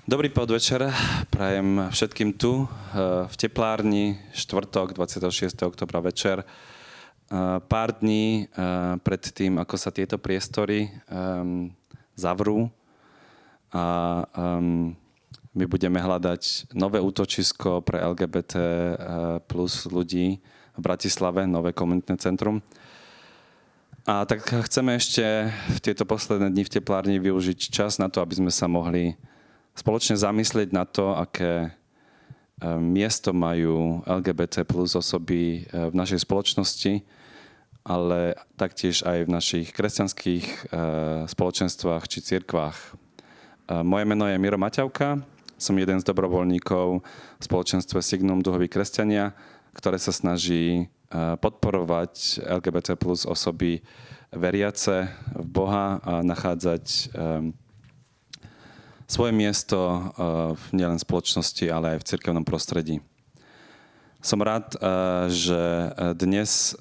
Dobrý podvečer, prajem všetkým tu v Teplárni, štvrtok, 26. oktobra večer. Pár dní pred tým, ako sa tieto priestory zavrú a my budeme hľadať nové útočisko pre LGBT plus ľudí v Bratislave, nové komunitné centrum. A tak chceme ešte v tieto posledné dni v Teplárni využiť čas na to, aby sme sa mohli spoločne zamyslieť na to, aké miesto majú LGBT plus osoby v našej spoločnosti, ale taktiež aj v našich kresťanských spoločenstvách či cirkvách. Moje meno je Miro Maťavka, som jeden z dobrovoľníkov v spoločenstve Signum Duhoví kresťania, ktoré sa snaží podporovať LGBT plus osoby veriace v Boha a nachádzať svoje miesto nielen v spoločnosti, ale aj v cirkevnom prostredí. Som rád, že dnes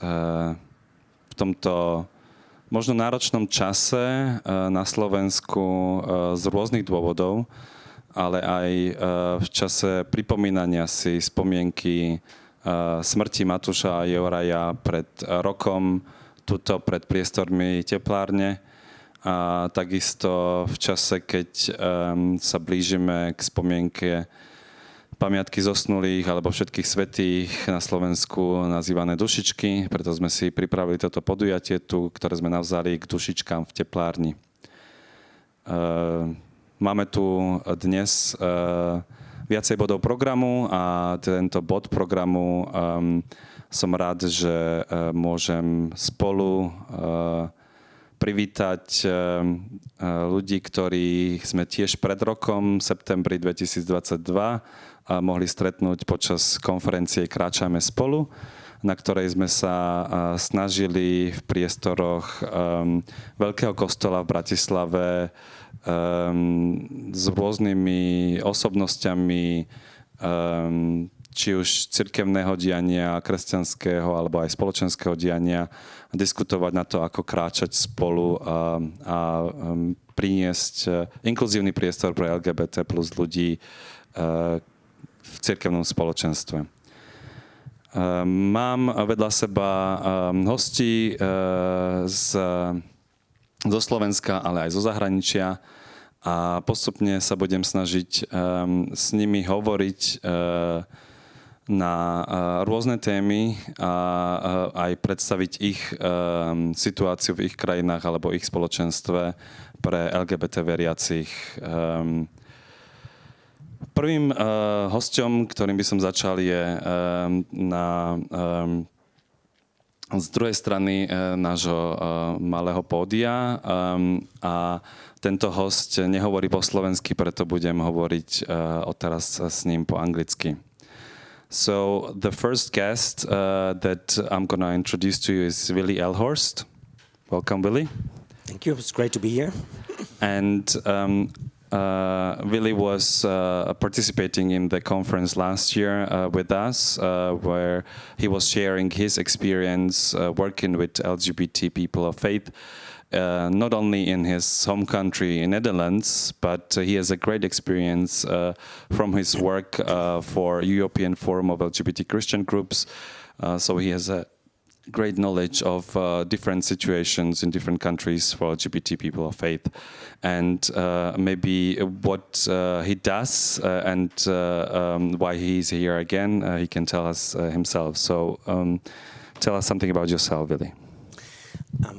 v tomto možno náročnom čase na Slovensku z rôznych dôvodov, ale aj v čase pripomínania si spomienky smrti Matúša a Joraja pred rokom, tuto pred priestormi Teplárne, a takisto v čase, keď sa blížime k spomienke pamiatky zosnulých alebo všetkých svätých na Slovensku nazývané dušičky, preto sme si pripravili toto podujatie tu, ktoré sme navzali k dušičkám v Teplárni. Máme tu dnes viacej bodov programu a tento bod programu som rád, že môžem spolu privítať ľudí, ktorých sme tiež pred rokom, v septembri 2022, mohli stretnúť počas konferencie Kráčajme, spolu, na ktorej sme sa snažili v priestoroch veľkého kostola v Bratislave s rôznymi osobnosťami, či už cirkevného diania, kresťanského alebo aj spoločenského diania, diskutovať na to, ako kráčať spolu a priniesť inkluzívny priestor pre LGBT plus ľudí v cirkevnom spoločenstve. Mám vedľa seba hostí zo Slovenska, ale aj zo zahraničia a postupne sa budem snažiť s nimi hovoriť na rôzne témy a aj predstaviť ich situáciu v ich krajinách alebo ich spoločenstve pre LGBT veriacich. Prvým hosťom, ktorým by som začal, je z druhej strany nášho malého pódia a tento hosť nehovorí po slovensky, preto budem hovoriť odteraz s ním po anglicky. So the first guest that I'm going to introduce to you is Willie Elhorst. Welcome, Willie. Thank you. It's great to be here. And Willie was participating in the conference last year with us, where he was sharing his experience working with LGBT people of faith, not only in his home country in Netherlands, but he has a great experience from his work for European Forum of LGBT Christian Groups. So he has a great knowledge of different situations in different countries for LGBT people of faith, and maybe what he does and why he's here again, he can tell us himself. So tell us something about yourself, Willie.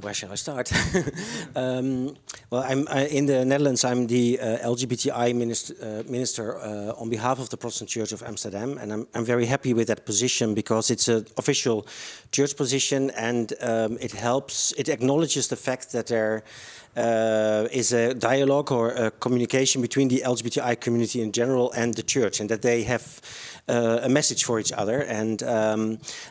Where shall I start? Well, I'm in the Netherlands. I'm the LGBTI minister on behalf of the Protestant Church of Amsterdam, and I'm very happy with that position because it's an official church position, and it acknowledges the fact that there is a dialogue or a communication between the LGBTI community in general and the church, and that they have a message for each other. And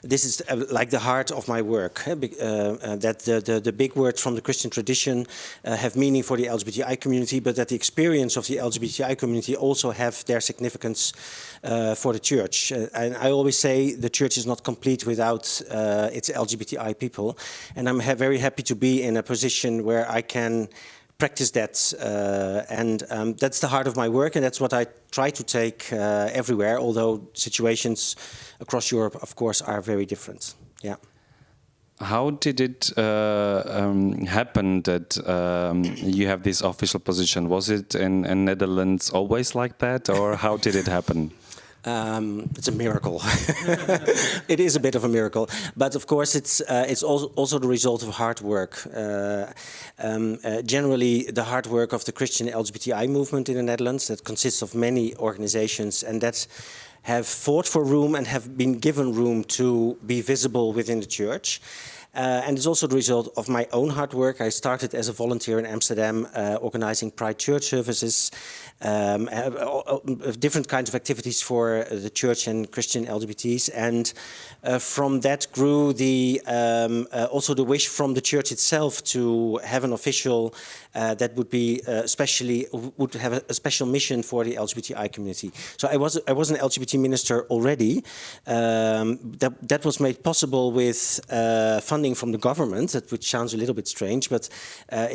this is like the heart of my work, that the big words from the Christian tradition have meaning for the LGBTI community, but that the experience of the LGBTI community also have their significance for the church. And I always say the church is not complete without its LGBTI people, and I'm very happy to be in a position where I can practice that, and that's the heart of my work, and that's what I try to take everywhere, although situations across Europe, of course, are very different. Yeah. How did it happen that you have this official position? Was it in Netherlands always like that, or how did it happen? It's a miracle. It is a bit of a miracle, but of course it's also the result of hard work. Generally, the hard work of the Christian LGBTI movement in the Netherlands, that consists of many organizations and that have fought for room and have been given room to be visible within the church. And it's also the result of my own hard work. I started as a volunteer in Amsterdam, organizing Pride Church services, different kinds of activities for the church and Christian LGBTs. And from that grew also the wish from the church itself to have an official that would be would have a special mission for the LGBTI community. So I was an LGBT minister already. That was made possible with funding from the government, which sounds a little bit strange, but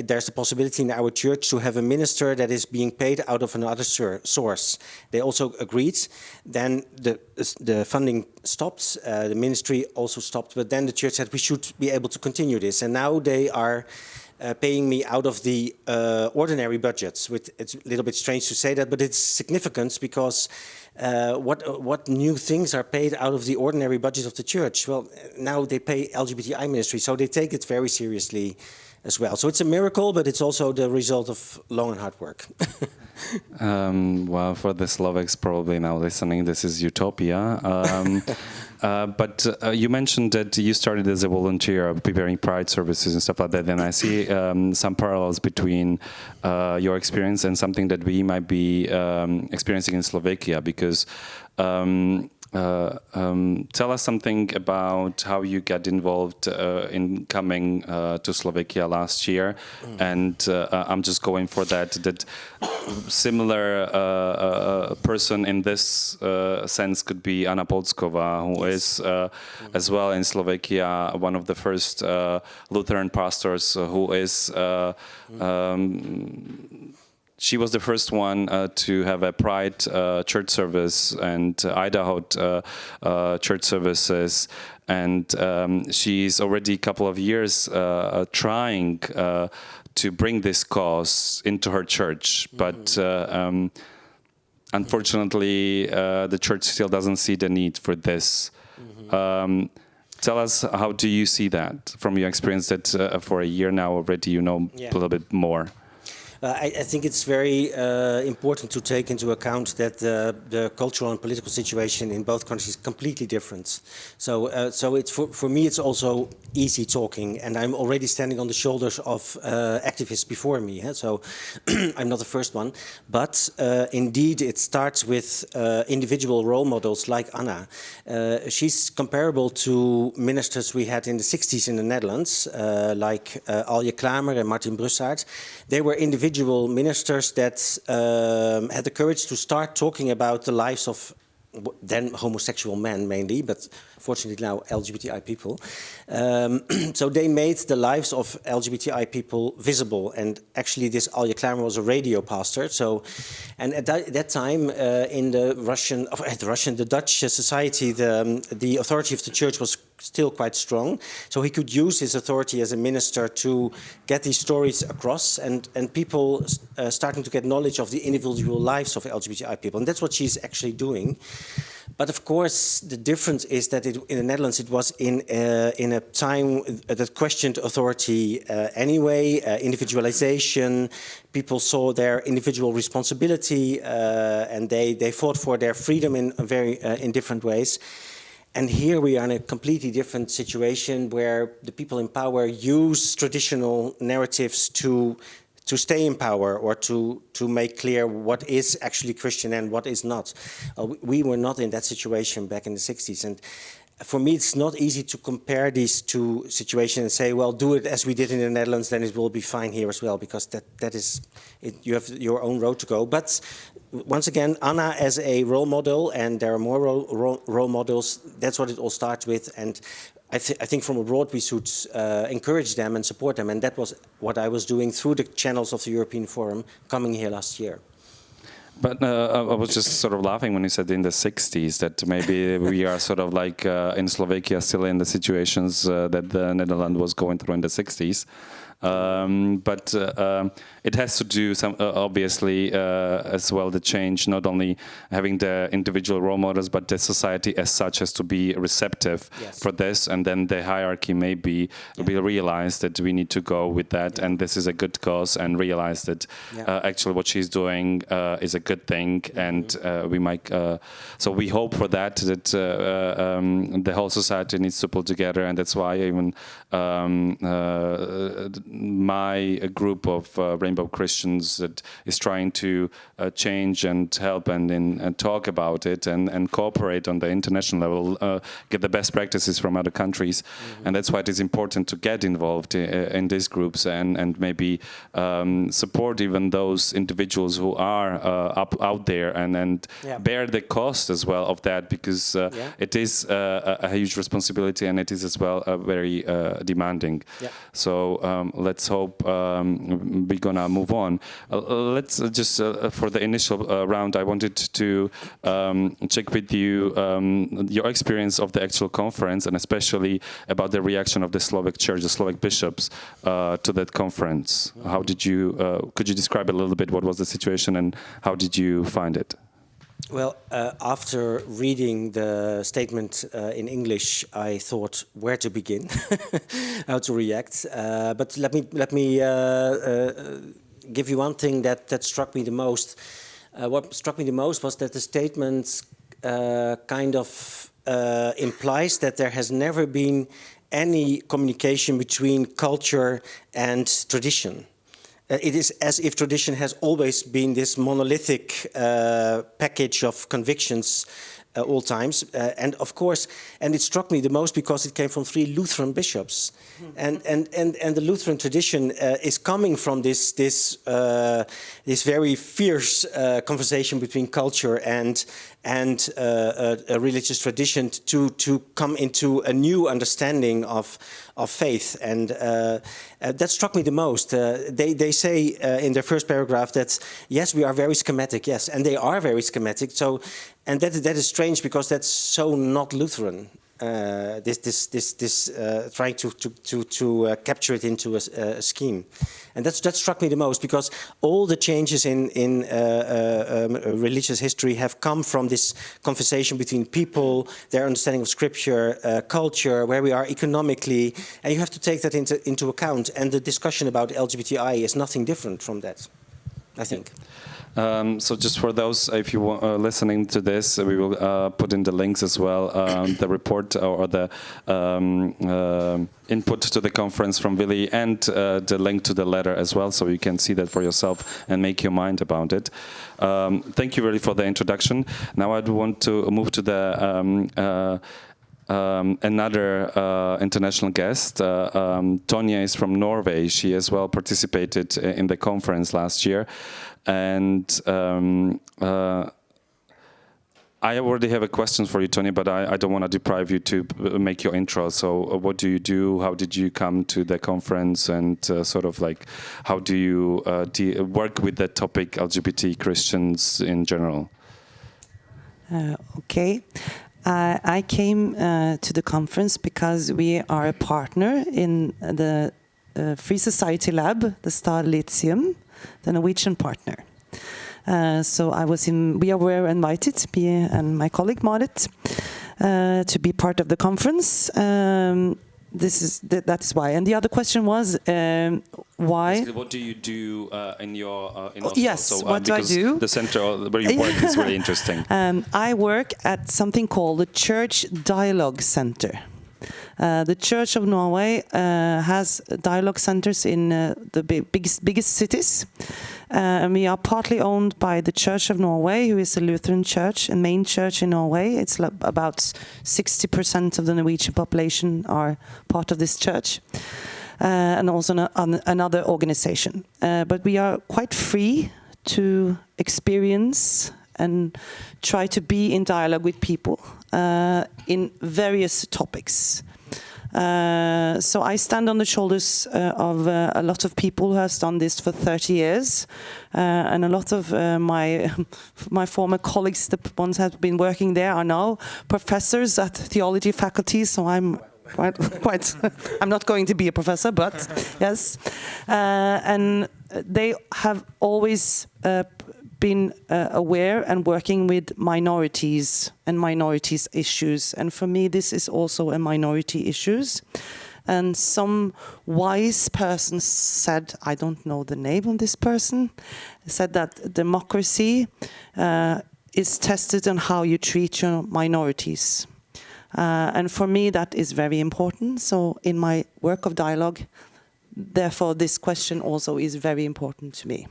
there's a possibility in our church to have a minister that is being paid out of another source. They also agreed. Then the funding stopped. The ministry also stopped, but then the church said we should be able to continue this, and now they are paying me out of the ordinary budgets. It's a little bit strange to say that, but it's significant because what new things are paid out of the ordinary budget of the church? Well, now they pay LGBTI ministry, so they take it very seriously as well. So it's a miracle, but it's also the result of long and hard work. Well, for the Slovaks probably now listening, this is utopia. But you mentioned that you started as a volunteer preparing Pride services and stuff like that, and I see some parallels between your experience and something that we might be experiencing in Slovakia, because tell us something about how you got involved in coming to Slovakia last year, and I'm just going for that similar person in this sense could be Anna Polskova, who is as well in Slovakia one of the first Lutheran pastors who is she was the first one to have a Pride church service and Idaho church services, and she's already a couple of years trying to bring this cause into her church, but unfortunately the church still doesn't see the need for this. Tell us, how do you see that from your experience that for a year now already you know a little bit more? I think it's very important to take into account that the cultural and political situation in both countries is completely different. So it's for me it's also easy talking, and I'm already standing on the shoulders of activists before me. So I'm not the first one, but indeed it starts with individual role models like Anna. She's comparable to ministers we had in the 60s in the Netherlands, like Alje Klamer and Martin Brussaert. They were individual ministers that had the courage to start talking about the lives of then homosexual men mainly, but fortunately now LGBTI people. So they made the lives of LGBTI people visible, and actually this Alje Klamer was a radio pastor. So, and at that time in the Dutch society, the authority of the church was still quite strong. So he could use his authority as a minister to get these stories across, and people starting to get knowledge of the individual lives of LGBTI people. And that's what she's actually doing. But of course, the difference is that in the Netherlands, it was in a time that questioned authority anyway, individualization. People saw their individual responsibility, and they fought for their freedom in different ways. And here we are in a completely different situation where the people in power use traditional narratives to stay in power, or to make clear what is actually Christian and what is not. We were not in that situation back in the 60s. And for me, it's not easy to compare these two situations and say, well, do it as we did in the Netherlands, then it will be fine here as well, because that is, you have your own road to go. But once again, Anna as a role model, and there are more role models, that's what it all starts with. And I think from abroad we should encourage them and support them, and that was what I was doing through the channels of the European Forum coming here last year. But I was just sort of laughing when you said in the 60s that maybe we are sort of like in Slovakia still in the situations that the Netherlands was going through in the 60s. But it has to do obviously as well the change, not only having the individual role models, but the society as such has to be receptive for this, and then the hierarchy maybe will realize that we need to go with that, and this is a good cause, and realize that actually what she's doing is a good thing, and we might. So we hope for that the whole society needs to pull together, and that's why even my group of Rainbow Christians that is trying to change and help and talk about it and cooperate on the international level, get the best practices from other countries, and that's why it is important to get involved in these groups and maybe support even those individuals who are out there and bear the cost as well of that, because it is a huge responsibility, and it is as well very demanding. So let's hope we're gonna move on. Let's just for the initial round, I wanted to check with you your experience of the actual conference, and especially about the reaction of the Slovak Church, the Slovak bishops, to that conference. How did you? Could you describe a little bit what was the situation and how did you find it? Well, after reading the statement in English, I thought where to begin, how to react. But let me give you one thing that struck me the most. What struck me the most was that the statement kind of implies that there has never been any communication between culture and tradition. It is as if tradition has always been this monolithic package of convictions all times, and of course, and it struck me the most because it came from 3 Lutheran bishops, and the Lutheran tradition is coming from this very fierce conversation between culture and a religious tradition to come into a new understanding of faith, and that struck me the most. They say in their first paragraph that yes, we are very schematic, yes, and they are very schematic. So, and that is strange because that's so not Lutheran. This trying to capture it into a scheme, and that struck me the most because all the changes in religious history have come from this conversation between people, their understanding of scripture, culture, where we are economically, and you have to take that into account. And the discussion about LGBTI is nothing different from that, I think. So just for those, if you are listening to this, we will put in the links as well, the report or the input to the conference from Willy, and the link to the letter as well, so you can see that for yourself and make your mind about it. Thank you really for the introduction. Now I want to move to the another international guest. Tonje is from Norway. She as well participated in the conference last year. And I already have a question for you, Tonje, but I don't want to deprive you to make your intro. So what do you do? How did you come to the conference? And sort of like, how do you work with the topic LGBT Christians in general? Okay. I came to the conference because we are a partner in the Free Society Lab, the Star Lithium, the Norwegian partner. So we were invited, me and my colleague Marit, to be part of the conference. That is why. And the other question was why. Basically, what do you do in your in Oslo? Yes, so, what do I do? The center where you work is really interesting. I work at something called the Church Dialóg Center. The Church of Norway has dialogue centers in the biggest cities. And we are partly owned by the Church of Norway, who is a Lutheran church, a main church in Norway. It's about 60% of the Norwegian population are part of this church. And also another organization. But we are quite free to experience and try to be in dialogue with people in various topics. So I stand on the shoulders of a lot of people who have done this for 30 years, and a lot of my former colleagues, the ones who have been working there, are now professors at theology faculties. So I'm quite I'm not going to be a professor, but yes, and they have always been aware and working with minorities and minorities issues. And for me, this is also a minority issues. And some wise person said, I don't know the name of this person, said that democracy is tested on how you treat your minorities. And for me, that is very important. So in my work of dialogue, therefore, this question also is very important to me.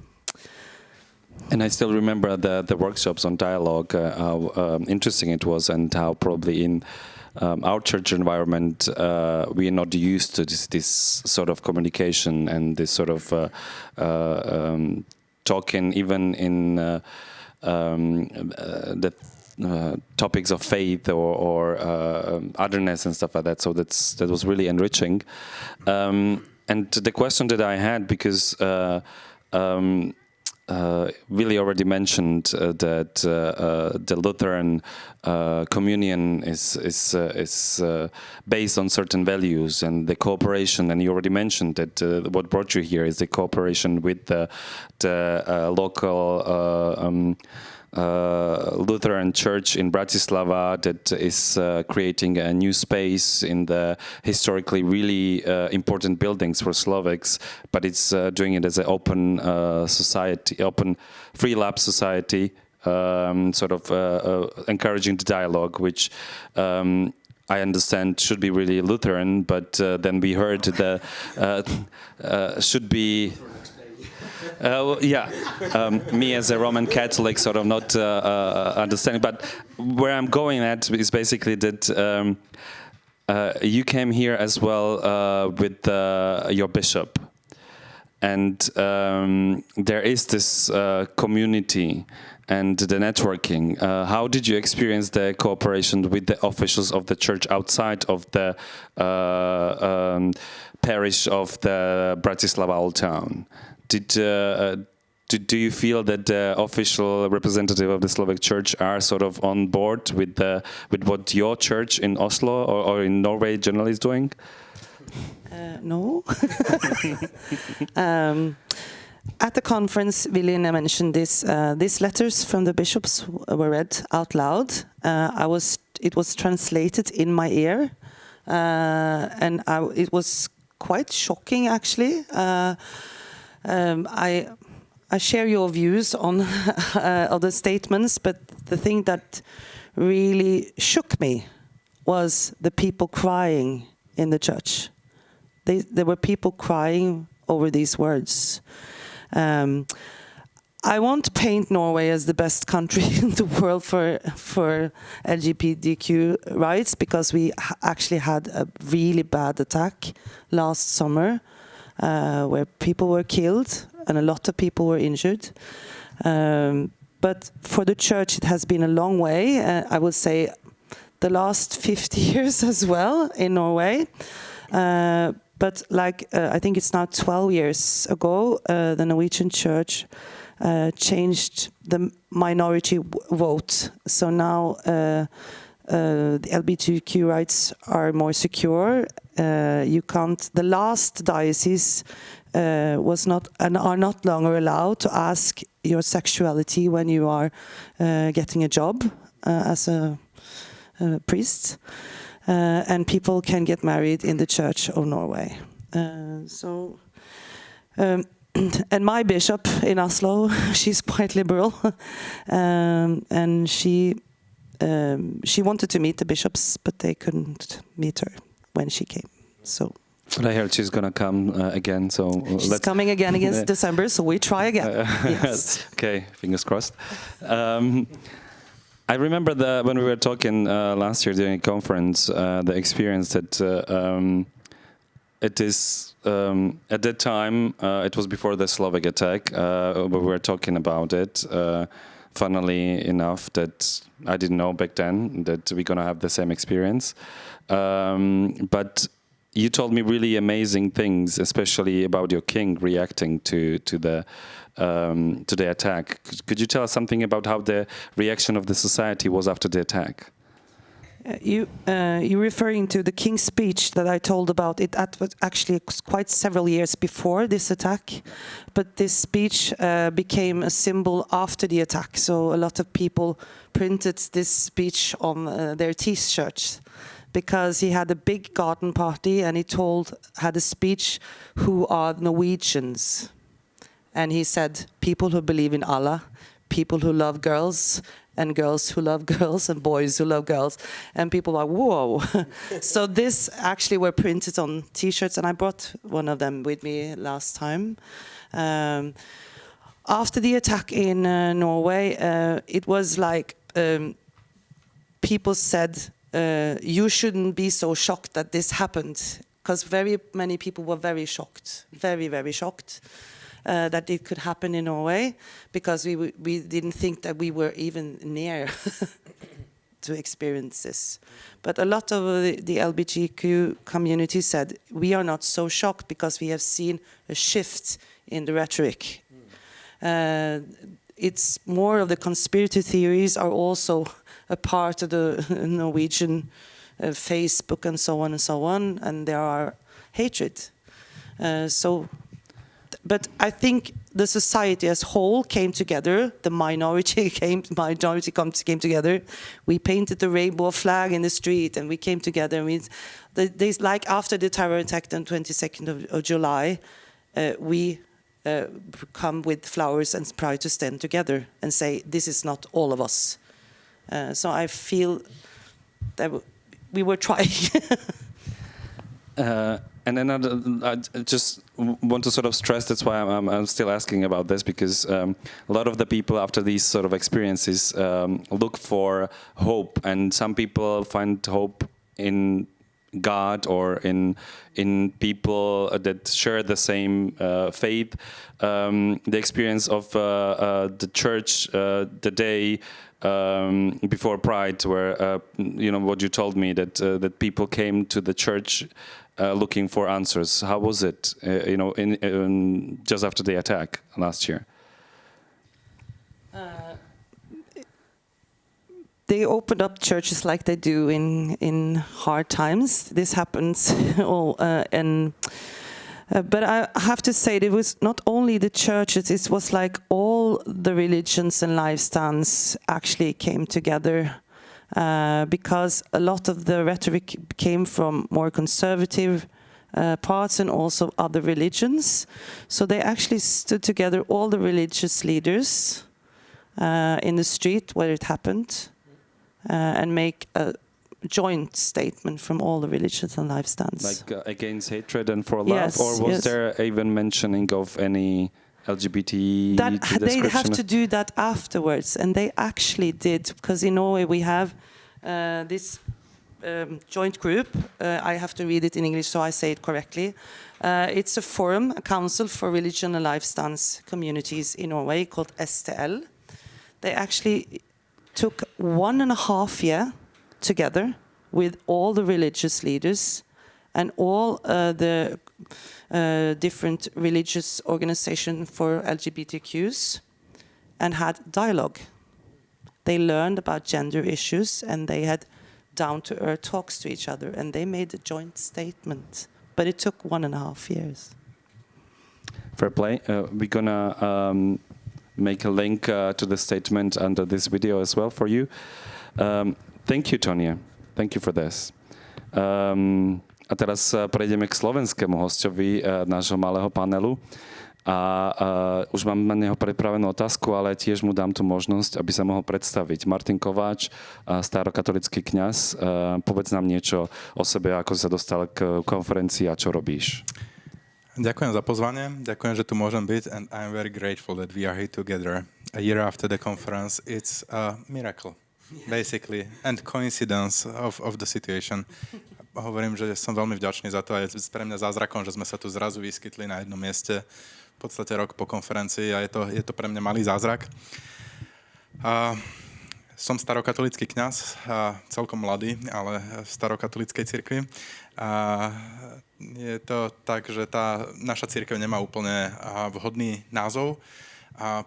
And I still remember the workshops on dialogue, how interesting it was, and how probably in our church environment we are not used to this sort of communication and this sort of talking, even in the topics of faith or otherness and stuff like that. So that was really enriching. And the question that I had, because Willie already mentioned that the Lutheran communion is based on certain values and the cooperation, and you already mentioned that what brought you here is the cooperation with the local Lutheran church in Bratislava that is creating a new space in the historically really important buildings for Slovaks, but it's doing it as an open society, open free lab society, sort of encouraging the dialogue, which I understand should be really Lutheran, but then we heard the should be. Me as a Roman Catholic, sort of not understanding. But where I'm going at is basically that you came here as well with your bishop, and there is this community and the networking. How did you experience the cooperation with the officials of the church outside of the parish of the Bratislava Old Town? Do you feel that the official representative of the Slovak Church are sort of on board with what your church in Oslo or in Norway generally is doing? No. At the conference, William mentioned this. These letters from the bishops were read out loud. It was translated in my ear, and it was quite shocking, actually. I share your views on other statements, but the thing that really shook me was the people crying in the church. There were people crying over these words. I won't paint Norway as the best country in the world for LGBTQ rights, because we actually had a really bad attack last summer where people were killed and a lot of people were injured. But for the church, it has been a long way. I would say the last 50 years as well in Norway. But I think it's now 12 years ago, the Norwegian church changed the minority vote. So now the LGBTQ rights are more secure. The last diocese was not and are not longer allowed to ask your sexuality when you are getting a job as a priest. And people can get married in the Church of Norway. And my bishop in Oslo, she's quite liberal, and she wanted to meet the bishops, but they couldn't meet her when she came. So. But I heard she's gonna come again. So she's coming again against December. So we try again. Yes. Okay, fingers crossed. I remember when we were talking last year during a conference, the experience that it is at that time, it was before the Slovak attack, we were talking about it. Funnily enough, that I didn't know back then that we're going to have the same experience. But you told me really amazing things, especially about your king reacting to the attack. Could you tell us something about how the reaction of the society was after the attack? You're referring to the King's speech that I told about. That was actually quite several years before this attack, but this speech became a symbol after the attack. So a lot of people printed this speech on their T-shirts because he had a big garden party and he had a speech, who are Norwegians? And he said, people who believe in Allah, people who love girls, and girls who love girls, and boys who love girls. And people are, whoa. So this actually were printed on T-shirts, and I brought one of them with me last time. After the attack in Norway, it was like people said, you shouldn't be so shocked that this happened, because very many people were very shocked, very, very shocked. That it could happen in Norway, because we didn't think that we were even near to experience this. But a lot of the LGBTQ community said, we are not so shocked because we have seen a shift in the rhetoric. It's more of the conspiracy theories are also a part of the Norwegian Facebook and so on, and there are hatred. But I think the society as whole came together. The minority came together. We painted the rainbow flag in the street, and we came together. Like after the terror attack on 22nd of July, we come with flowers and try to stand together and say, this is not all of us. So I feel that we were trying. And then I just want to sort of stress, that's why I'm still asking about this, because a lot of the people after these sort of experiences look for hope, and some people find hope in God or in people that share the same faith. The experience of the church the day before Pride, where what you told me, that people came to the church looking for answers. How was it, in just after the attack last year? They opened up churches like they do in hard times. This happens, but I have to say, it was not only the churches. It was like all the religions and lifestyles actually came together. Because a lot of the rhetoric came from more conservative parts and also other religions. So they actually stood together, all the religious leaders in the street where it happened, and make a joint statement from all the religions and lifestyles. Like against hatred and for love? Or was there even mentioning of any LGBT they have to do that afterwards, and they actually did, because in Norway we have this joint group. I have to read it in English so I say it correctly. It's a forum, a council for religion and lifestyle communities in Norway called STL. They actually took 1.5 years together with all the religious leaders and all the different religious organizations for LGBTQs, and had dialogue. They learned about gender issues, and they had down-to-earth talks to each other, and they made a joint statement. But it took 1.5 years. Fair play. We're gonna make a link to the statement under this video as well for you. Thank you, Tonia. Thank you for this. A teraz prejdeme k slovenskému hostovi nášho malého panelu. A už mám na neho pripravenú otázku, ale tiež mu dám tú možnosť, aby sa mohol predstaviť. Martin Kováč, starokatolický kňaz. Povedz nám niečo o sebe, ako si sa dostal k konferencii a čo robíš. Ďakujem za pozvanie. Ďakujem, že tu môžem byť. And I'm very grateful that we are here together. A year after the conference, it's a miracle, basically, and coincidence of the situation. Hovorím, že som veľmi vďačný za to a je pre mňa zázrakom, že sme sa tu zrazu vyskytli na jednom mieste v podstate rok po konferencii a je to pre mňa malý zázrak. Som starokatolícky kňaz, celkom mladý, ale v starokatolíckej cirkvi. A je to tak, že tá naša cirkev nemá úplne vhodný názov,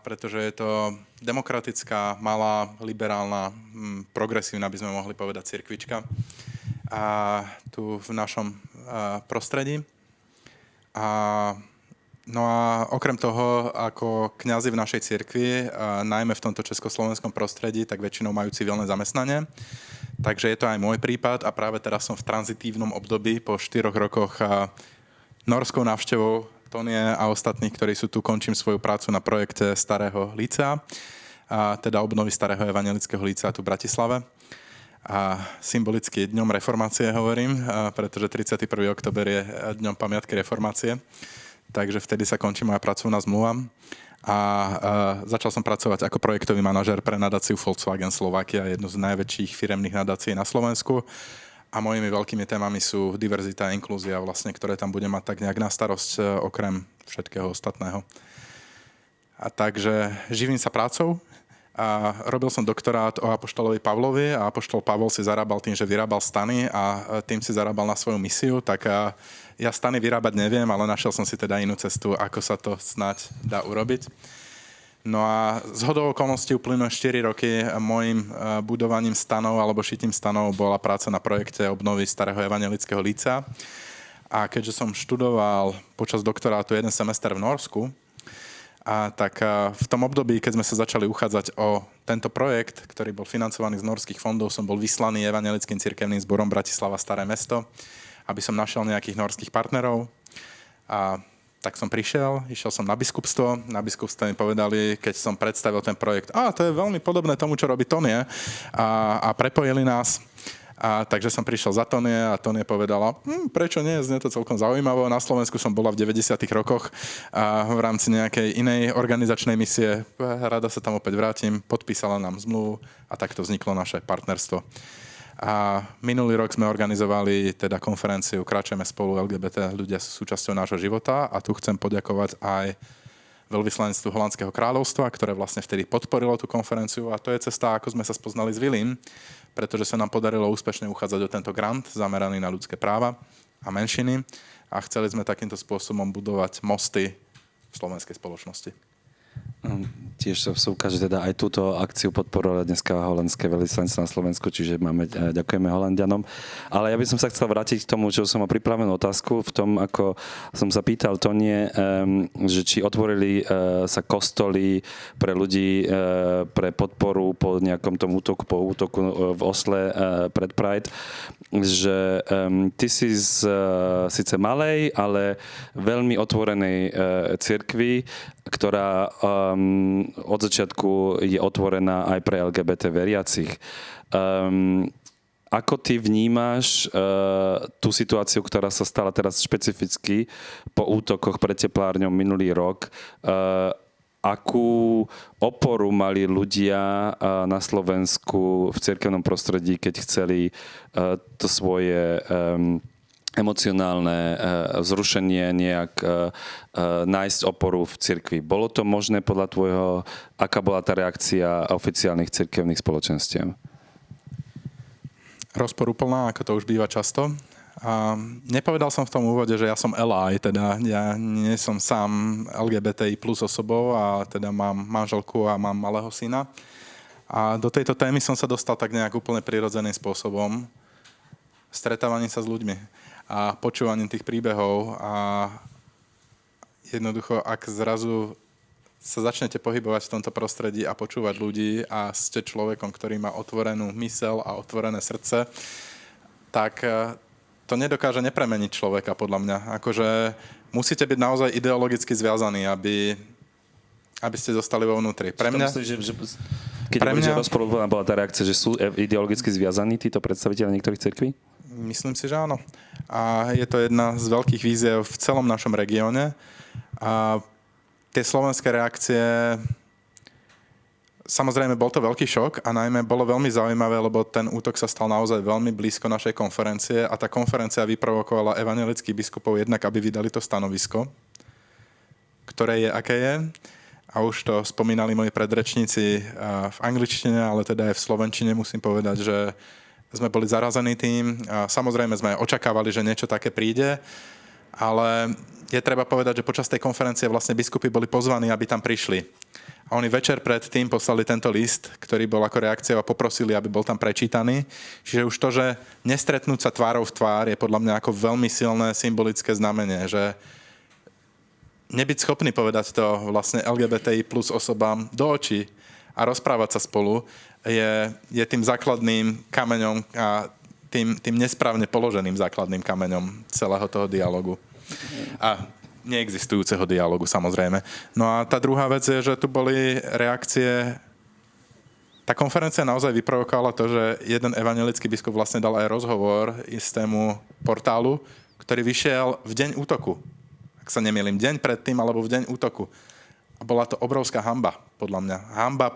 pretože je to demokratická, malá, liberálna, progresívna, by sme mohli povedať, cirkvička tu v našom prostredí. No a okrem toho, ako kňazi v našej cirkvi, najmä v tomto československom prostredí, tak väčšinou majú civilné zamestnanie. Takže je to aj môj prípad a práve teraz som v tranzitívnom období po 4 rokoch nórskou návštevou Tonie a ostatných, ktorí sú tu, končím svoju prácu na projekte Starého lícea, teda obnovy Starého evangelického lícea tu v Bratislave. A symbolicky dňom reformácie hovorím, pretože 31. október je dňom pamiatky reformácie. Takže vtedy sa končí moja pracovná zmluva a začal som pracovať ako projektový manažér pre nadáciu Volkswagen Slovakia, jednu z najväčších firemných nadácií na Slovensku. A mojimi veľkými témami sú diverzita a inklúzia, vlastne, ktoré tam budem mať tak nejak na starosť okrem všetkého ostatného. A takže živím sa prácou a robil som doktorát o apoštolovi Pavlovi a apoštol Pavol si zarábal tým, že vyrábal stany a tým si zarábal na svoju misiu, tak ja stany vyrábať neviem, ale našiel som si teda inú cestu, ako sa to snáď dá urobiť. No a zhodou okolností uplynulé 4 roky môjim budovaním stanov alebo šitím stanov bola práca na projekte obnovy Starého evangelického lícea. A keďže som študoval počas doktorátu 1 semester v Nórsku, tak v tom období, keď sme sa začali uchádzať o tento projekt, ktorý bol financovaný z nórskych fondov, som bol vyslaný evangelickým cirkevným zborom Bratislava Staré mesto, aby som našiel nejakých nórskych partnerov. A tak som išiel som na biskupstvo. Na biskupstve mi povedali, keď som predstavil ten projekt, to je veľmi podobné tomu, čo robí Tonie. A prepojili nás. Takže som prišiel za Tonie a Tonie povedala, prečo nie, znie to celkom zaujímavé. Na Slovensku som bola v 90. rokoch a v rámci nejakej inej organizačnej misie. Rada sa tam opäť vrátim, podpísala nám zmluvu a takto vzniklo naše partnerstvo. A minulý rok sme organizovali teda konferenciu Kráčajme, spolu, LGBT ľudia sú súčasťou nášho života a tu chcem poďakovať aj veľvyslanectvu Holandského kráľovstva, ktoré vlastne vtedy podporilo tú konferenciu a to je cesta, ako sme sa spoznali s Willym, pretože sa nám podarilo úspešne uchádzať o tento grant zameraný na ľudské práva a menšiny a chceli sme takýmto spôsobom budovať mosty v slovenskej spoločnosti. Tiež sa ukáže teda aj túto akciu podporovať dneska holandské veľvyslanectvo na Slovensku, čiže ďakujeme Holanďanom. Ale ja by som sa chcel vrátiť k tomu, čo som mal pripravenú otázku v tom, ako som sa pýtal Tonie, že či otvorili sa kostoly pre ľudí pre podporu po nejakom tom útoku v Osle pred Pride, že ty si z síce malej, ale veľmi otvorenej cirkvi, ktorá od začiatku je otvorená aj pre LGBT veriacich. Ako ty vnímaš tú situáciu, ktorá sa stala teraz špecificky po útokoch pred Teplárňom minulý rok? Akú oporu mali ľudia na Slovensku v cirkevnom prostredí, keď chceli to svoje emocionálne vzrušenie nejak nájsť oporu v cirkvi. Bolo to možné podľa tvojho? Aká bola tá reakcia oficiálnych cirkevných spoločenstiev? Rozporúplná, ako to už býva často. Nepovedal som v tom úvode, že ja som ally, teda ja nie som sám LGBTI plus osobou a teda mám manželku a mám malého syna. A do tejto témy som sa dostal tak nejak úplne prirodzeným spôsobom. Stretávaním sa s ľuďmi a počúvaním tých príbehov a jednoducho, ak zrazu sa začnete pohybovať v tomto prostredí a počúvať ľudí a ste človekom, ktorý má otvorenú myseľ a otvorené srdce, tak to nedokáže nepremeniť človeka, podľa mňa. Akože musíte byť naozaj ideologicky zviazaní, aby ste zostali vo vnútri. Pre mňa... Keď hovoríš, že rozporúplná bola tá reakcia, že sú ideologicky zviazaní títo predstavitelia niektorých cirkví? Myslím si, že áno. A je to jedna z veľkých víziev v celom našom regióne. A tie slovenské reakcie, samozrejme bol to veľký šok a najmä bolo veľmi zaujímavé, lebo ten útok sa stal naozaj veľmi blízko našej konferencie a tá konferencia vyprovokovala evangelických biskupov jednak, aby vydali to stanovisko, ktoré je, aké je. a už to spomínali moji predrečníci v angličtine, ale teda aj v slovenčine musím povedať, že sme boli zarazení tým. Samozrejme sme očakávali, že niečo také príde, ale je treba povedať, že počas tej konferencie vlastne biskupy boli pozvaní, aby tam prišli. A oni večer predtým poslali tento list, ktorý bol ako reakciou a poprosili, aby bol tam prečítaný. Čiže už to, že nestretnúť sa tvárou v tvár, je podľa mňa ako veľmi silné symbolické znamenie, že nebyť schopný povedať to vlastne LGBTI plus osobám do očí a rozprávať sa spolu je tým základným kameňom a tým nesprávne položeným základným kameňom celého toho dialógu. A neexistujúceho dialógu, samozrejme. No a tá druhá vec je, že tu boli reakcie. Tá konferencia naozaj vyprovokovala to, že jeden evanjelický biskup vlastne dal aj rozhovor istému portálu, ktorý vyšiel v deň útoku. Ak sa nemýlim, deň predtým alebo v deň útoku. A bola to obrovská hanba, podľa mňa. Hanba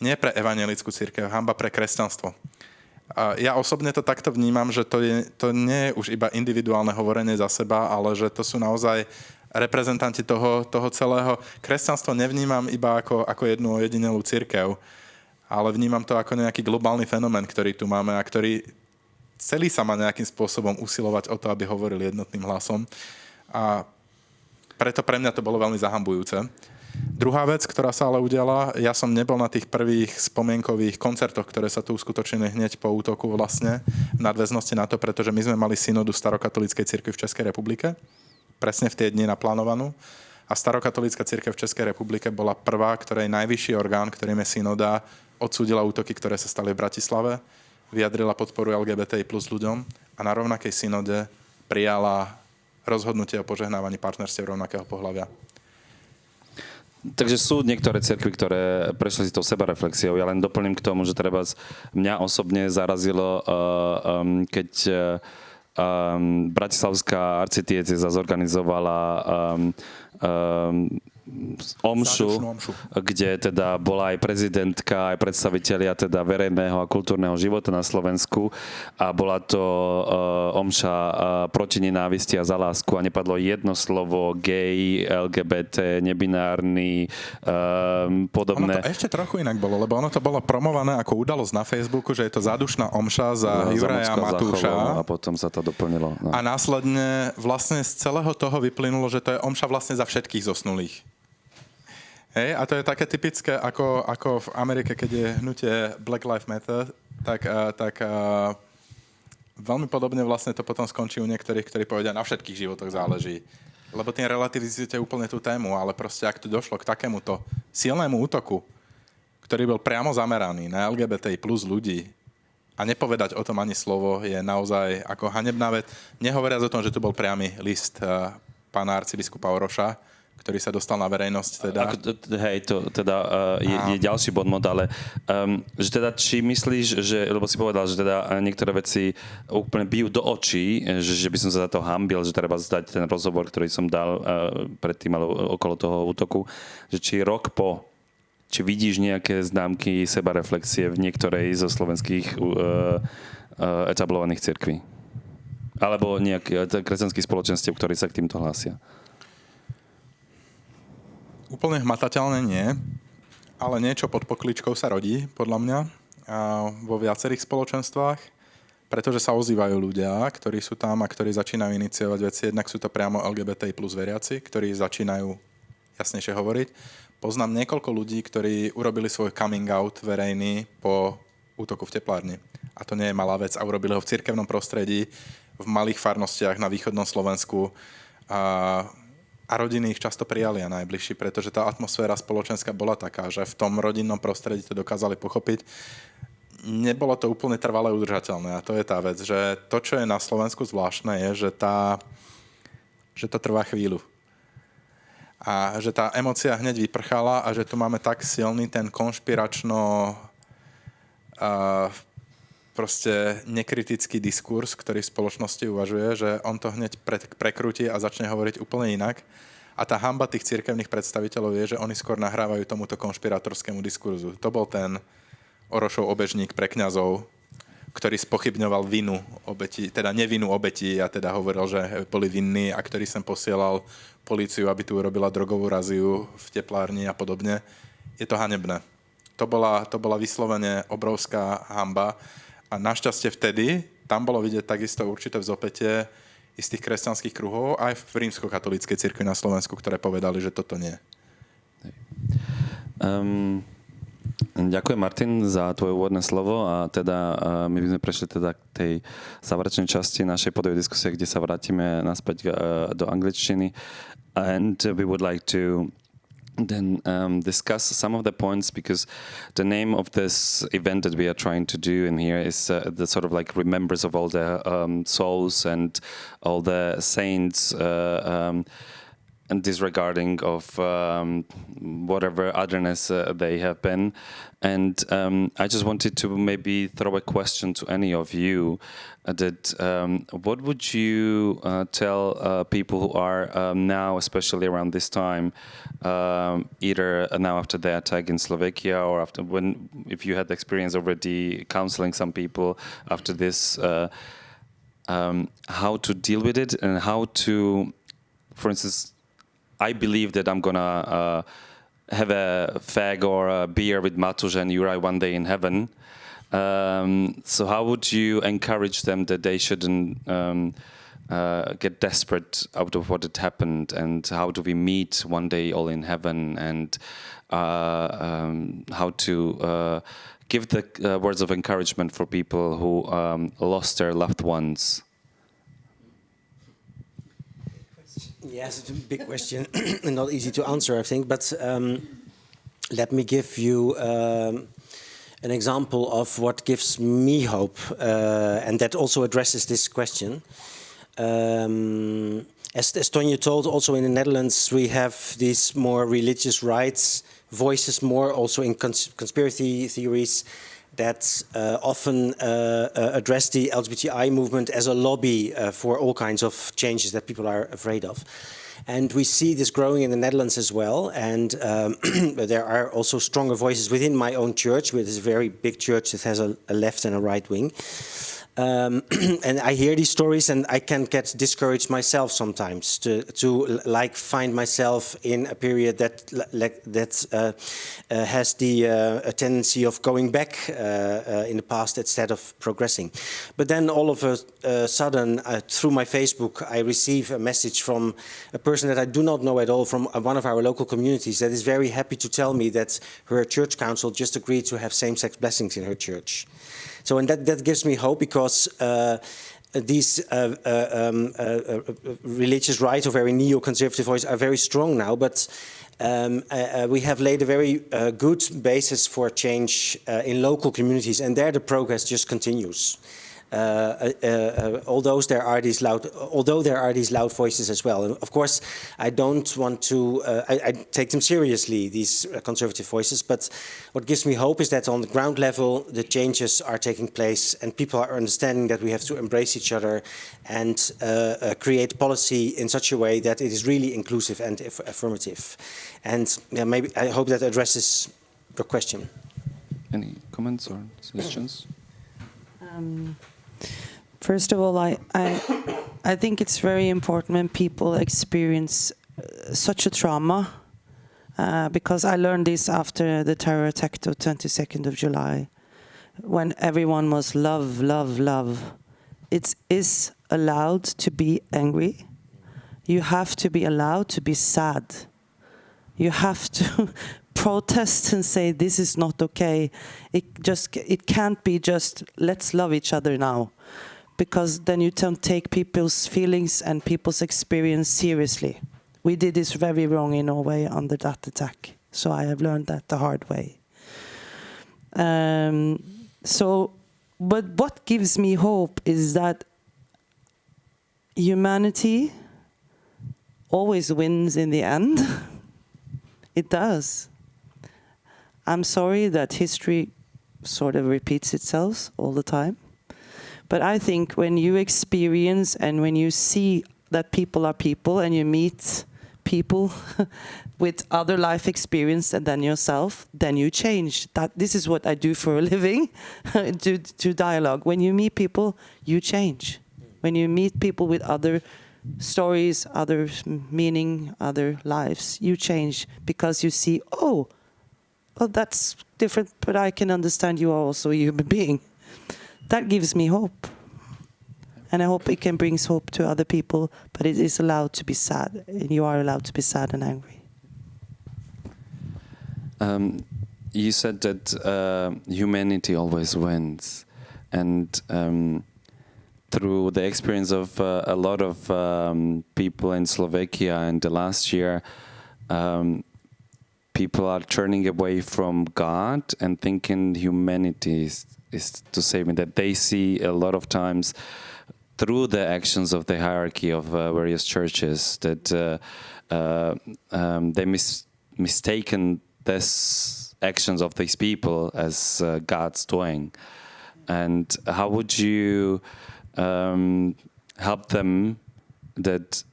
nie pre evanjelickú cirkev, hanba pre kresťanstvo. A ja osobne to takto vnímam, že to nie je už iba individuálne hovorenie za seba, ale že to sú naozaj reprezentanti toho celého. Kresťanstvo nevnímam iba ako jednu ojedinelú cirkev, ale vnímam to ako nejaký globálny fenomén, ktorý tu máme a ktorý celý sa má nejakým spôsobom usilovať o to, aby hovoril jednotným hlasom. A preto pre mňa to bolo veľmi zahambujúce. Druhá vec, ktorá sa ale udiala, ja som nebol na tých prvých spomienkových koncertoch, ktoré sa tu uskutočnili hneď po útoku vlastne, v nadväznosti na to, pretože my sme mali synodu starokatolíckej cirkvi v Českej republike, presne v tie dni naplánovanú. A starokatolícka cirkev v Českej republike bola prvá, ktorej najvyšší orgán, ktorým je synoda, odsúdila útoky, ktoré sa stali v Bratislave, vyjadrila podporu LGBTI plus ľuďom a na rovnakej synode prijala rozhodnutie o požehnávaní partnerstiev rovnakého pohlavia. Takže sú niektoré cirkvi, ktoré prešli si tou sebareflexiou. Ja len doplním k tomu, že treba mňa osobne zarazilo, keď bratislavská arcidiecéza zorganizovala omšu, kde teda bola aj prezidentka, aj predstavitelia teda verejného a kultúrneho života na Slovensku a bola to omša proti nenávisti a za lásku a nepadlo jedno slovo gay, LGBT, nebinárny, podobné. Ono to ešte trochu inak bolo, lebo ono to bolo promované ako udalosť na Facebooku, že je to zádušná omša za Juraja Matúša. A potom sa to doplnilo. No. A následne vlastne z celého toho vyplynulo, že to je omša vlastne za všetkých zosnulých. Hej, a to je také typické, ako v Amerike, keď je hnutie Black Lives Matter, tak veľmi podobne vlastne to potom skončí u niektorých, ktorí povedia, na všetkých životoch záleží. Lebo tým relativizujete úplne tú tému, ale proste ak tu došlo k takémuto silnému útoku, ktorý bol priamo zameraný na LGBTI plus ľudí a nepovedať o tom ani slovo je naozaj ako hanebná vec. Nehovoriac o tom, že tu bol priamy list pána arcibiskupa Oroša, ktorý sa dostal na verejnosť. Teda. Je ďalší bodmod, ale že teda či myslíš, že, lebo si povedal, že teda niektoré veci úplne bijú do očí, že by som sa za to hanbil, že treba zdať ten rozhovor, ktorý som dal predtým, ale okolo toho útoku, že či rok po, či vidíš nejaké známky sebareflexie v niektorej zo slovenských etablovaných cirkví? Alebo nejakých kresťanských spoločenstiev, ktorí sa k týmto hlásia? Úplne hmatateľne nie, ale niečo pod pokličkou sa rodí, podľa mňa, vo viacerých spoločenstvách, pretože sa ozývajú ľudia, ktorí sú tam a ktorí začínajú iniciovať veci. Jednak sú to priamo LGBTI plus veriaci, ktorí začínajú jasnejšie hovoriť. Poznám niekoľko ľudí, ktorí urobili svoj coming out verejný po útoku v Teplárni. A to nie je malá vec. A urobili ho v cirkevnom prostredí, v malých farnostiach na východnom Slovensku. A rodiny ich často prijali a najbližší, pretože tá atmosféra spoločenská bola taká, že v tom rodinnom prostredí to dokázali pochopiť. Nebolo to úplne trvale udržateľné a to je tá vec, že to, čo je na Slovensku zvláštne, je, že to trvá chvíľu. A že tá emócia hneď vyprchala a že tu máme tak silný ten konšpiračno proste nekritický diskurs, ktorý v spoločnosti uvažuje, že on to hneď prekrúti a začne hovoriť úplne inak. A tá hanba tých cirkevných predstaviteľov je, že oni skôr nahrávajú tomuto konšpiratorskému diskurzu. To bol ten Orošov obežník pre kňazov ktorý spochybňoval vinu obeti, teda nevinu obeti a teda hovoril, že boli vinní a ktorý sem posielal políciu, aby tu urobila drogovú raziu v Teplárni a podobne. Je to hanebné. To bola vyslovene obrovská hanba a našťastie vtedy tam bolo vidieť takisto určité vzopätie istých kresťanských kruhov aj v rímskokatolíckej cirkvi na Slovensku, ktoré povedali, že toto nie. Ďakujem, Martin, za tvoje úvodné slovo a teda my by sme prešli teda k tej záverečnej časti našej podovej diskusie, kde sa vrátime naspäť do angličtiny. And we would like to then discuss some of the points, because the name of this event that we are trying to do in here is the sort of like remembrance of all the souls and all the saints and disregarding of whatever otherness they have been. And I just wanted to maybe throw a question to any of you that what would you tell people who are now, especially around this time, either now after the attack in Slovakia or after if you had experience already counseling some people after this, how to deal with it and how to, for instance, I believe that I'm gonna have a fag or a beer with Matusz and Juraj one day in heaven. So how would you encourage them that they shouldn't get desperate out of what had happened, and how do we meet one day all in heaven, and how to give the words of encouragement for people who lost their loved ones? Yes, it's a big question and not easy to answer, I think. But let me give you an example of what gives me hope, and that also addresses this question. As Tonje told, also in the Netherlands, we have these more religious rights voices, more also in conspiracy theories, that often address the LGBTI movement as a lobby for all kinds of changes that people are afraid of. And we see this growing in the Netherlands as well. And there are also stronger voices within my own church, which is a very big church that has a left and a right wing. And I hear these stories and I can get discouraged myself sometimes to like find myself in a period that has the tendency of going back in the past instead of progressing. But then all of a sudden, through my Facebook, I receive a message from a person that I do not know at all, from one of our local communities, that is very happy to tell me that her church council just agreed to have same-sex blessings in her church. So, and that gives me hope, because these religious rights or very neo-conservative voices are very strong now, but we have laid a very good basis for change in local communities, and there the progress just continues. Although there are these loud voices as well, and of course I don't want to. I take them seriously, these conservative voices. But what gives me hope is that on the ground level, the changes are taking place, and people are understanding that we have to embrace each other and create policy in such a way that it is really inclusive and affirmative. And yeah, maybe I hope that addresses your question. Any comments or suggestions? First of all, I think it's very important when people experience such a trauma, because I learned this after the terror attack of 22nd of July, when everyone was love, love, love. It is allowed to be angry. You have to be allowed to be sad. You have to protest and say this is not okay. It can't be just let's love each other now, because then you don't take people's feelings and people's experience seriously. We did this very wrong in Norway under that attack, so I have learned that the hard way. But what gives me hope is that humanity always wins in the end. It does. I'm sorry that history sort of repeats itself all the time. But I think when you experience and when you see that people are people and you meet people with other life experience than yourself, then you change. This is what I do for a living, to dialogue. When you meet people, you change. When you meet people with other stories, other meaning, other lives, you change because you see, oh, well, that's different, but I can understand you are also a human being. That gives me hope. And I hope it can bring hope to other people, but it is allowed to be sad. And you are allowed to be sad and angry. You said that humanity always wins. And through the experience of a lot of people in Slovakia in the last year, people are turning away from God and thinking humanity is to save me. That they see a lot of times through the actions of the hierarchy of various churches that they mistaken this actions of these people as God's doing. And how would you help them that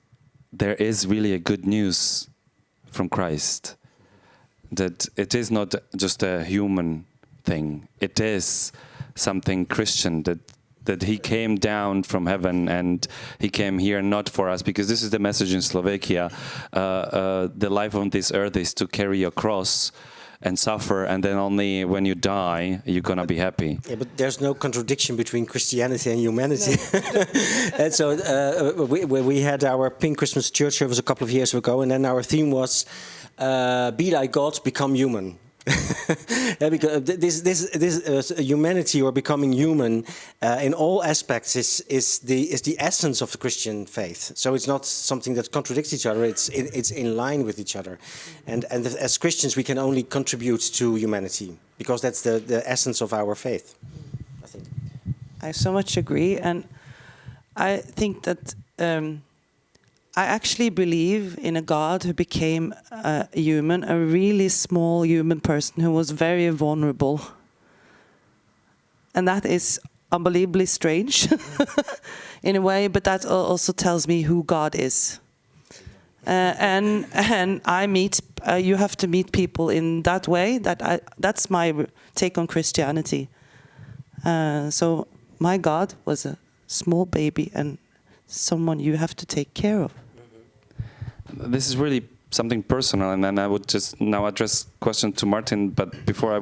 there is really a good news from Christ? That it is not just a human thing. It is something Christian, that he came down from heaven and he came here not for us, because this is the message in Slovakia. The life on this earth is to carry your cross and suffer, and then only when you die you're gonna be happy. Yeah, but there's no contradiction between Christianity and humanity. No. And so we had our Pink Christmas church service a couple of years ago, and then our theme was "Be like God, become human." Yeah, because this humanity or becoming human in all aspects is the essence of the Christian faith. So it's not something that contradicts each other. It's in line with each other, and as Christians we can only contribute to humanity because that's the essence of our faith. I think. I so much agree, and I think that. I actually believe in a God who became a human, a really small human person who was very vulnerable. And that is unbelievably strange in a way, but that also tells me who God is. And I meet, you have to meet people in that way. That's my take on Christianity. So my God was a small baby and someone you have to take care of. This is really something personal, and then I would just now address question to Martin, but before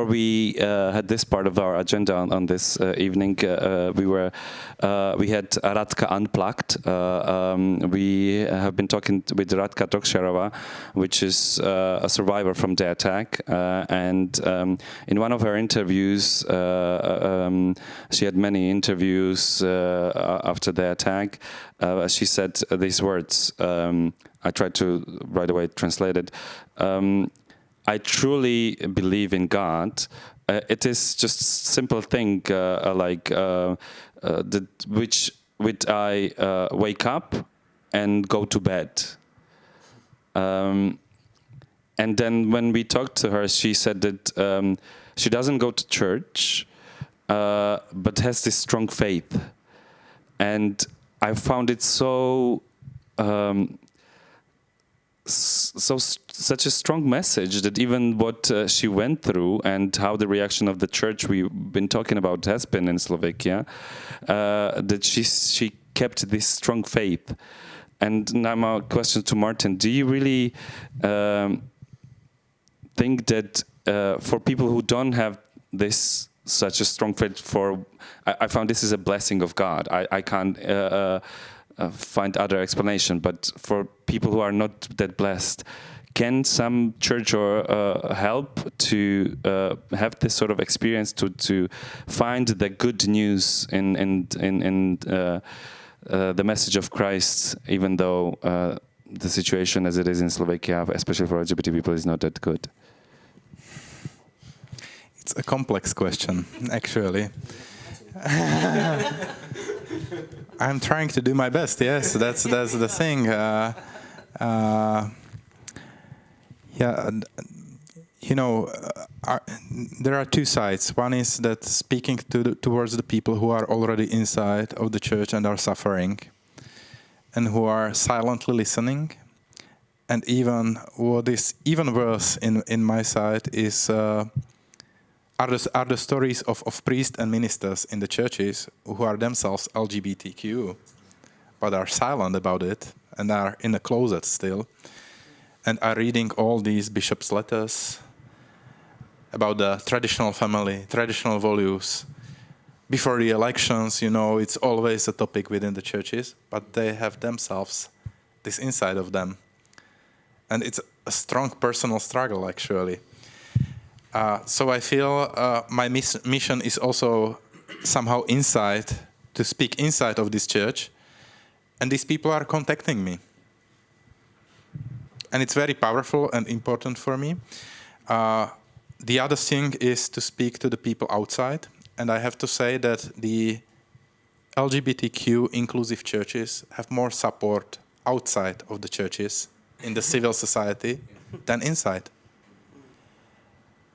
we had this part of our agenda on this evening, we had Radka Unplugged. We have been talking with Radka Tokšarová, which is a survivor from the attack, and in one of her interviews, she had many interviews after the attack. She said these words. I tried to right away translate it. I truly believe in God. It is just simple thing which I wake up and go to bed. And then when we talked to her, she said that she doesn't go to church, but has this strong faith. And I found it such a strong message that even what she went through and how the reaction of the church we've been talking about has been in Slovakia, that she kept this strong faith. And now my question to Martin: do you really think that for people who don't have this such a strong faith, I found this is a blessing of God. I can't find other explanation, but for people who are not that blessed, can some church or help to have this sort of experience to find the good news in the message of Christ, even though the situation as it is in Slovakia, especially for LGBT people, is not that good? It's a complex question, actually. I'm trying to do my best. Yes, that's the thing. There are two sides. One is that speaking towards the people who are already inside of the church and are suffering, and who are silently listening. And even what is even worse in my sight is are the stories of priests and ministers in the churches who are themselves LGBTQ, but are silent about it and are in a closet still, and are reading all these bishops' letters about the traditional family, traditional values. Before the elections, it's always a topic within the churches, but they have themselves this inside of them. And it's a strong personal struggle, actually. So I feel my mission is also somehow to speak inside of this church. And these people are contacting me. And it's very powerful and important for me. The other thing is to speak to the people outside. And I have to say that the LGBTQ inclusive churches have more support outside of the churches in the civil society than inside.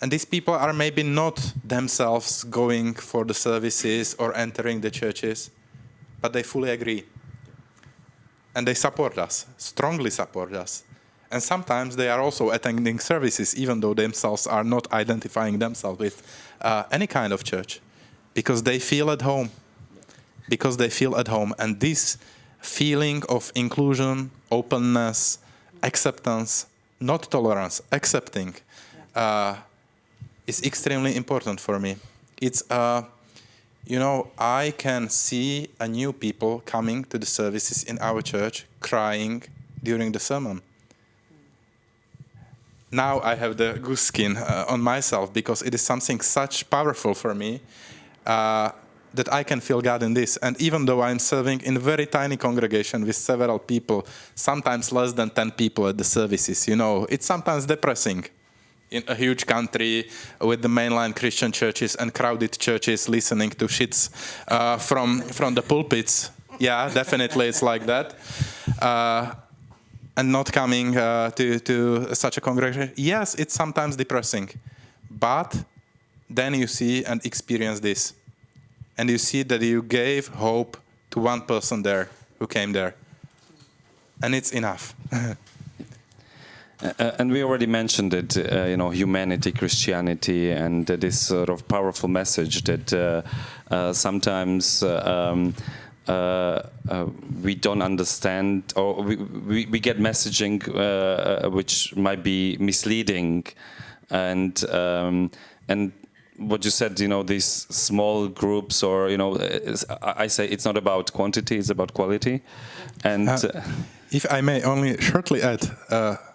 And these people are maybe not themselves going for the services or entering the churches, but they fully agree. And they support us, strongly support us. And sometimes they are also attending services, even though themselves are not identifying themselves with any kind of church, because they feel at home. Because they feel at home. And this feeling of inclusion, openness, acceptance, not tolerance, accepting, is extremely important for me. It's, I can see a new people coming to the services in our church crying during the sermon. Now I have the goose skin on myself because it is something such powerful for me that I can feel God in this. And even though I'm serving in a very tiny congregation with several people, sometimes less than 10 people at the services, it's sometimes depressing. In a huge country with the mainline Christian churches and crowded churches listening to shits from the pulpits. Yeah, definitely it's like that. And not coming to such a congregation. Yes, it's sometimes depressing. But then you see and experience this. And you see that you gave hope to one person there who came there. And it's enough. And we already mentioned it, humanity, Christianity, and this sort of powerful message that sometimes we don't understand, or we get messaging which might be misleading, and what you said, these small groups, or I say it's not about quantity, it's about quality, and if I may only shortly add.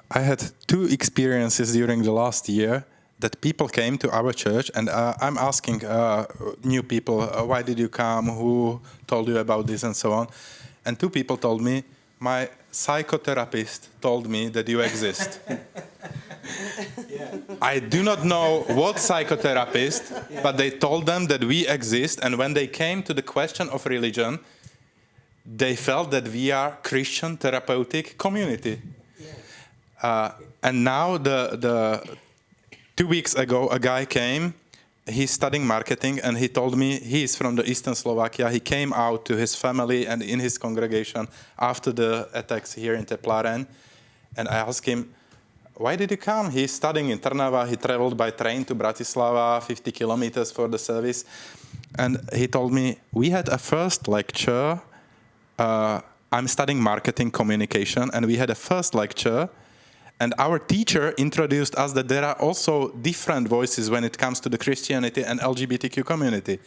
I had 2 experiences during the last year that people came to our church, and I'm asking new people, why did you come, who told you about this, and so on. And 2 people told me, my psychotherapist told me that you exist. I do not know what psychotherapist, but they told them that we exist, and when they came to the question of religion, they felt that we are Christian therapeutic community. And now, the 2 weeks ago, a guy came. He's studying marketing, and he told me he's from the eastern Slovakia. He came out to his family and in his congregation after the attacks here in Teplárni. And I asked him, why did you come? He's studying in Trnava. He traveled by train to Bratislava, 50 kilometers for the service. And he told me, we had a first lecture. I'm studying marketing communication, and we had a first lecture. And our teacher introduced us that there are also different voices when it comes to the Christianity and LGBTQ community.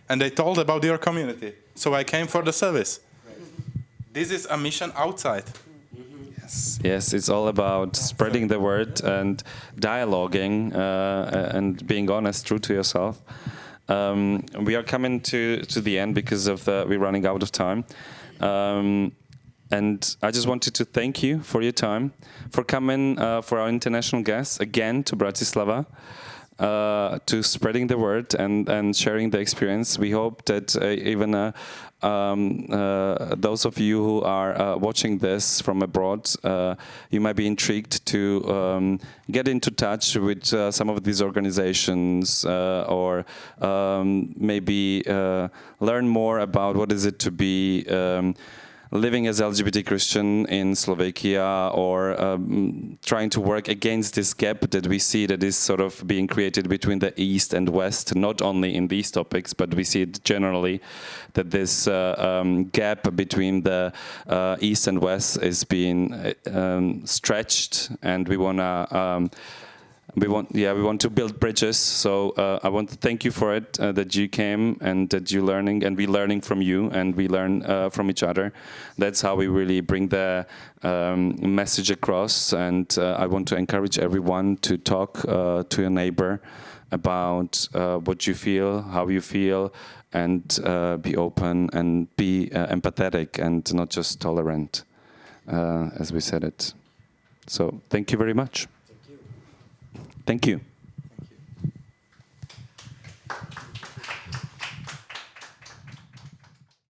And they told about your community. So I came for the service. Right. This is a mission outside. Yes, it's all about spreading the word and dialoguing and being honest, true to yourself. We are coming to the end because of we're running out of time. And I just wanted to thank you for your time, for coming for our international guests again to Bratislava, to spreading the word and sharing the experience. We hope that even those of you who are watching this from abroad, you might be intrigued to get into touch with some of these organizations or maybe learn more about what is it to be living as LGBT Christian in Slovakia, or trying to work against this gap that we see that is sort of being created between the East and West, not only in these topics, but we see it generally, that this gap between the East and West is being stretched, and we want to build bridges. So I want to thank you for it, that you came and that you're learning, and we're learning from you, and we learn from each other. That's how we really bring the message across. And I want to encourage everyone to talk to your neighbor about what you feel, how you feel, and be open and be empathetic and not just tolerant, as we said it. So thank you very much. Thank you.